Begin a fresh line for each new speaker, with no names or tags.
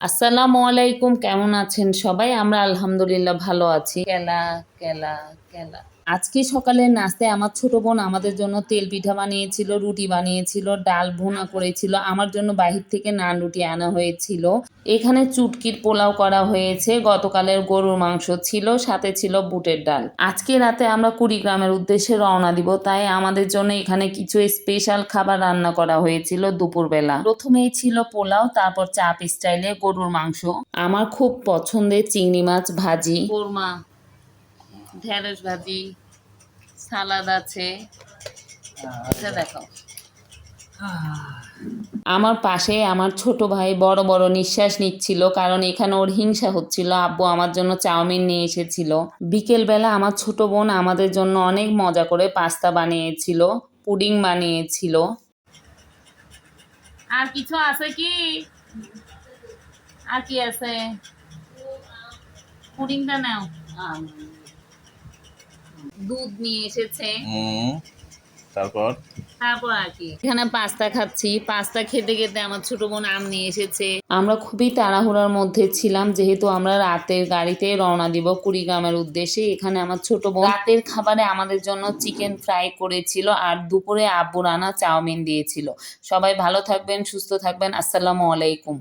আসসালামু আলাইকুম, কেমন আছেন সবাই? আমরা আলহামদুলিল্লাহ ভালো আছি। কেলা, কেলা, কেলা। আজকে সকালের নাস্তায় আমার ছোট বোন আমাদের জন্য তেল পিঠা বানিয়েছিল, রুটি বানিয়েছিল, ডাল ভুনা করেছিল। আমার জন্য বাহির থেকে নান রুটি আনা হয়েছিল। এখানে চুটকির পোলাও করা হয়েছে। গতকালের গরুর মাংস ছিল, সাথে ছিল বুটের ডাল। আজকে রাতে আমরা কুড়িগ্রামের উদ্দেশ্যে রওনা দিব, তাই আমাদের জন্য এখানে কিছু স্পেশাল খাবার রান্না করা হয়েছিল দুপুরবেলা। প্রথমেই ছিল পোলাও, তারপর চাপ স্টাইলে গরুর মাংস, আমার খুব পছন্দের চিংড়ি মাছ ভাজি, কোরমা, ঢেঁড়স ভাজি, সালাদ আছে। এটা দেখাও। আমার পাশে আমার ছোট ভাই বড় বড় নিঃশ্বাস নিচ্ছিল, কারণ এখানে ওর হিংসা হচ্ছিল। আব্বু আমার জন্য চাউমিন নিয়ে এসেছিল। বিকেলবেলা আমার ছোট বোন আমাদের জন্য অনেক মজা করে পাস্তা বানিয়েছিল, পুডিং বানিয়েছিল। আর কিছু আছে কি? আর কি আছে? পুডিংটা নাও। দুধ নিয়ে এসেছে।
তারপর
তারপর আর কি, এখানে পাস্তা খাচ্ছি। পাস্তা খেতে খেতে আমার ছোট বোন আম নিয়ে এসেছে। আমরা খুবই তাড়াহুড়ার মধ্যে ছিলাম, যেহেতু আমরা রাতের গাড়িতে রওনা দিব কুড়িগ্রামের উদ্দেশ্যে। এখানে আমার ছোট বোন রাতের খাবারে আমাদের জন্য চিকেন ফ্রাই করেছিল, আর দুপুরে আব্বু রানা চাউমিন দিয়েছিল। সবাই ভালো থাকবেন, সুস্থ থাকবেন। আসসালামু আলাইকুম।